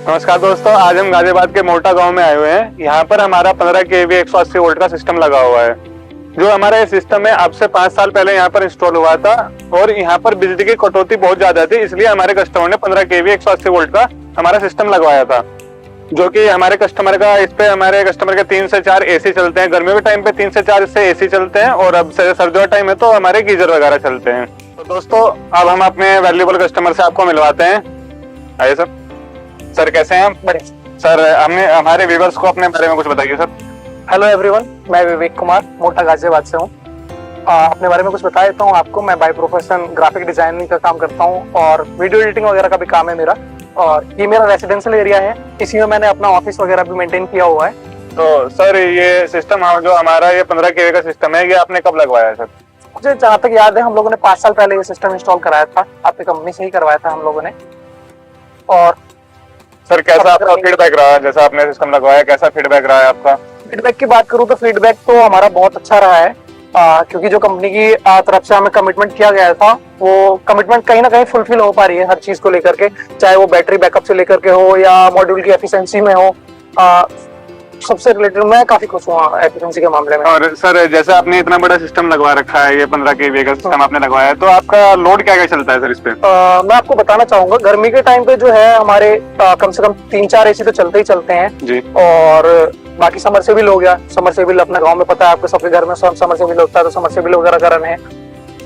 नमस्कार दोस्तों, आज हम गाजियाबाद के मोटा गांव में आए हुए हैं। यहाँ पर हमारा 15 kVA 180 वोल्ट का सिस्टम लगा हुआ है। जो हमारा ये सिस्टम है अब से 5 साल पहले यहाँ पर इंस्टॉल हुआ था और यहाँ पर बिजली की कटौती बहुत ज्यादा थी, इसलिए हमारे कस्टमर ने 15 kVA 180 वोल्ट का हमारा सिस्टम लगवाया था। जो कि हमारे कस्टमर का इस पे हमारे कस्टमर के 3 से 4 एसी चलते हैं। गर्मियों के टाइम पे 3 से 4 इससे एसी चलते हैं और अब सर्दियों का टाइम है तो हमारे गीजर वगैरह चलते हैं। तो दोस्तों अब हम अपने वैल्यूएबल कस्टमर से आपको मिलवाते हैं। आइए सर। सर कैसे हैं आप? बड़े सर हमने हमारे व्यूअर्स को अपने बारे में कुछ बताइए सर। हेलो एवरीवन, मैं विवेक कुमार मोटा गाजियाबाद से हूँ। अपने बारे में कुछ बता देता हूँ आपको। मैं बाय प्रोफेशन ग्राफिक डिजाइनिंग का काम करता हूँ और वीडियो एडिटिंग वगैरह का भी काम है मेरा। और ये मेरा रेसिडेंशियल एरिया है, इसी में मैंने अपना ऑफिस वगैरह भी मेंटेन किया हुआ है। तो सर ये सिस्टम जो हमारा ये 15 kVA का सिस्टम है, ये आपने कब लगवाया है सर? मुझे जहाँ तक याद है हम लोगों ने 5 साल पहले ये सिस्टम इंस्टॉल कराया था, आपकी कंपनी से ही करवाया था हम लोगों ने। और सर कैसा आपका फीडबैक रहा? जैसा आपने सिस्टम लगवाया, कैसा फीडबैक रहा है आपका? फीडबैक की बात करूँ तो फीडबैक तो हमारा बहुत अच्छा रहा है, क्योंकि जो कंपनी की तरफ से हमें कमिटमेंट किया गया था वो कमिटमेंट कहीं ना कहीं फुलफिल हो पा रही है हर चीज को लेकर के, चाहे वो बैटरी बैकअप से लेकर के हो या मॉड्यूल की एफिशिएंसी में हो। सबसे रिलेटेड मैं काफी खुश हूँ एफिशिएंसी के मामले में। और सर जैसे आपने इतना बड़ा सिस्टम लगवा रखा है, ये 15 kVA का सिस्टम आपने लगवाया है, तो आपका लोड क्या क्या चलता है सर इस पे? मैं आपको बताना चाहूंगा, गर्मी के टाइम पे जो है हमारे कम से कम 3-4 एसी तो चलते ही चलते हैं जी। और बाकी समरसेबिल हो गया। समरसेबिल अपने गांव में पता है आपको, सबके घर में समरसेबिल होता है, तो समरसेबिल वगैरह का रन है।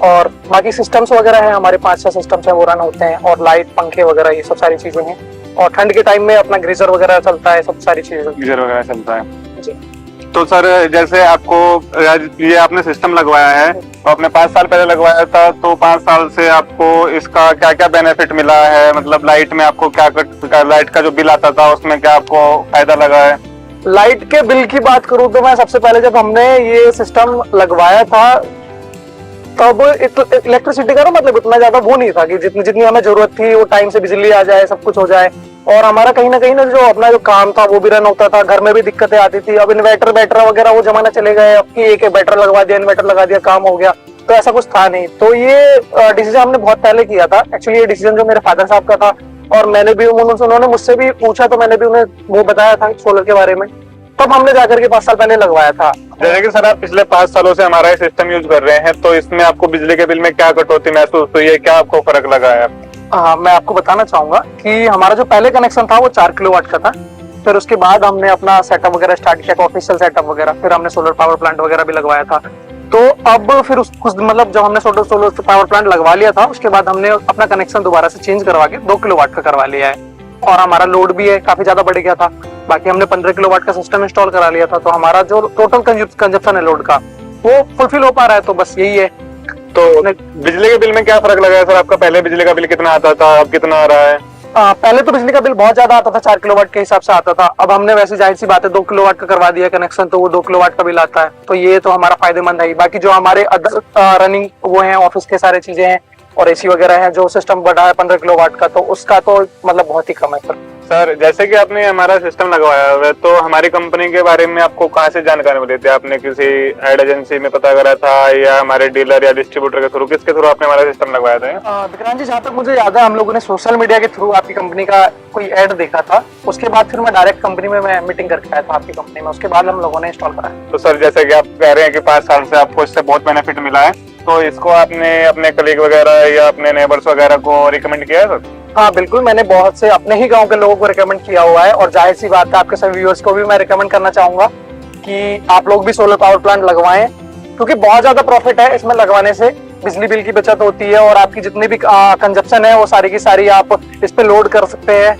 और बाकी सिस्टम्स वगैरह है हमारे 5-6 सिस्टम्स है वो रन होते हैं, और लाइट पंखे वगैरह ये सब सारी चीजें हैं। और ठंड के टाइम में अपना ग्रीजर वगैरह चलता है, सब सारी चीजें गीजर वगैरह चलता है जी। तो सर जैसे आपको ये आपने सिस्टम लगवाया है तो आपने 5 साल पहले लगवाया था, तो 5 साल से आपको इसका क्या क्या बेनिफिट मिला है? मतलब लाइट में आपको क्या लाइट का जो बिल आता था उसमें क्या आपको फायदा लगा है? लाइट के बिल की बात करूं तो मैं सबसे पहले जब हमने ये सिस्टम लगवाया था तब इलेक्ट्रिसिटी का ना मतलब इतना ज्यादा वो नहीं था कि जितनी हमें जरूरत थी वो टाइम से बिजली आ जाए, सब कुछ हो जाए। और हमारा कहीं ना कहीं ना जो अपना जो काम था वो भी रन होता था, घर में भी दिक्कतें आती थी। अब इन्वर्टर बैटर वगैरह वो जमाना चले गए, अब की एक बैटर लगवा दिया, इन्वर्टर लगा दिया, काम हो गया। तो ऐसा कुछ था नहीं। तो ये डिसीजन हमने बहुत पहले किया था। एक्चुअली ये डिसीजन जो मेरे फादर साहब का था और मैंने भी उन्होंने मुझसे भी पूछा तो मैंने भी उन्हें वो बताया था सोलर के बारे में, तब हमने जाकर के 5 साल पहले लगवाया था। जैसे कि सर आप पिछले 5 सालों से हमारा सिस्टम यूज कर रहे हैं, तो इसमें आपको बिजली के बिल में क्या कटौती महसूस हुई है? क्या आपको फर्क लगा है? मैं आपको बताना चाहूंगा कि हमारा जो पहले कनेक्शन था वो 4 किलोवाट का था। फिर उसके बाद हमने अपना सेटअप वगैरह स्टार्ट किया, ऑफिशियल सेटअप वगैरह। फिर हमने सोलर पावर प्लांट वगैरह भी लगवाया था। तो अब फिर कुछ मतलब जब हमने सोलर पावर प्लांट लगवा लिया था उसके बाद हमने अपना कनेक्शन दोबारा से चेंज करवा के 2 किलोवाट का करवा लिया है। और हमारा लोड भी है काफी ज्यादा बढ़ गया था। बाकी हमने 15 किलोवाट का सिस्टम इंस्टॉल करा लिया था, तो हमारा जो टोटल कंजप्शन है लोड का वो फुलफिल हो पा रहा है। तो बस यही है। तो बिजली के बिल में क्या फर्क लगा है सर आपका? पहले बिजली का बिल कितना आता था, अब कितना आ रहा है? पहले तो बिजली का बिल बहुत ज्यादा आता था, 4 किलोवाट के हिसाब से आता था। अब हमने वैसे जाहिर सी बात है 2 किलोवाट का करवा दिया कनेक्शन, तो वो 2 किलोवाट का बिल आता है। तो ये तो हमारा फायदेमंद है। बाकी जो हमारे अदर रनिंग वो है, ऑफिस के सारे चीजें हैं और एसी वगैरह है, जो सिस्टम बढ़ा है 15 किलोवाट का, तो उसका तो मतलब बहुत ही कम है सर जैसे कि आपने हमारा सिस्टम लगवाया हुआ है, तो हमारी कंपनी के बारे में आपको कहाँ से जानकारी मिली थी? आपने किसी एड एजेंसी में पता करा था या हमारे डीलर या डिस्ट्रीब्यूटर के थ्रू, किसके थ्रू आपने हमारा सिस्टम लगवाया था? विक्रांत जी, जहाँ तक मुझे याद है हम लोगों ने सोशल मीडिया के थ्रू आपकी कंपनी का कोई एड देखा था। उसके बाद फिर मैं डायरेक्ट कंपनी में मैं मीटिंग करके आया था आपकी कंपनी में, उसके बाद हम लोगों ने इंस्टॉल कराया। तो सर जैसे कि आप कह रहे हैं कि 5 साल से आपको इससे बहुत बेनिफिट मिला है, तो इसको आपने अपने कलीग वगैरह या अपने नेबर्स वगैरह को रिकमेंड किया है सर? हाँ बिल्कुल, मैंने बहुत से अपने ही गांव के लोगों को रिकमेंड किया हुआ है। और जाहिर सी बात है आपके सभी व्यूअर्स को भी मैं रिकमेंड करना चाहूंगा कि आप लोग भी सोलर पावर प्लांट लगवाएं, क्योंकि बहुत ज्यादा प्रॉफिट है इसमें लगवाने से। बिजली बिल की बचत होती है और आपकी जितनी भी कंजप्शन है वो सारी की सारी आप इस पे लोड कर सकते हैं।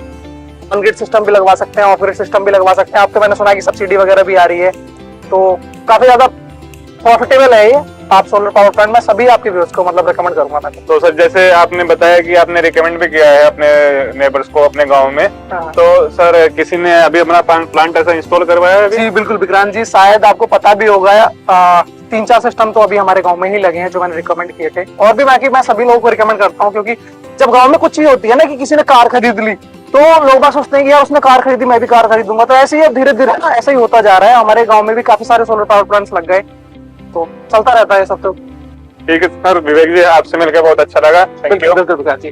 ऑन ग्रिड सिस्टम भी लगवा सकते हैं, ऑफ ग्रिड सिस्टम भी लगवा सकते हैं। आप तो मैंने सुना कि सब्सिडी वगैरह भी आ रही है, तो काफी ज्यादा प्रॉफिटेबल है ये। आप सोलर पावर प्लांट में सभी आपके व्यूअर्स को मतलब रिकमेंड करूंगा मैं। तो सर जैसे आपने बताया कि आपने रिकमेंड भी किया है अपने नेबर्स को अपने गांव में, तो सर किसी ने अभी अपना प्लांट ऐसा इंस्टॉल करवाया है? जी बिल्कुल विक्रांत जी, शायद आपको पता भी होगा 3-4 सिस्टम तो अभी हमारे गांव में ही लगे हैं जो मैंने रिकमेंड किए थे। और भी बाकी मैं सभी लोगों को रिकमेंड करता हूँ, क्योंकि जब गाँव में कुछ चीज होती है ना कि किसी ने कार खरीद ली तो लोग बात सोचते हैं कि यार उसने कार खरीदी मैं भी कार खरीदूंगा। तो ऐसे ही धीरे धीरे ना ऐसा ही होता जा रहा है। हमारे गाँव में भी काफी सारे सोलर पावर प्लांट्स लग गए, तो चलता रहता है सब। तो ठीक है सर, विवेक जी आपसे मिलकर बहुत अच्छा लगा। Thank you. बिल्कुल विकास जी।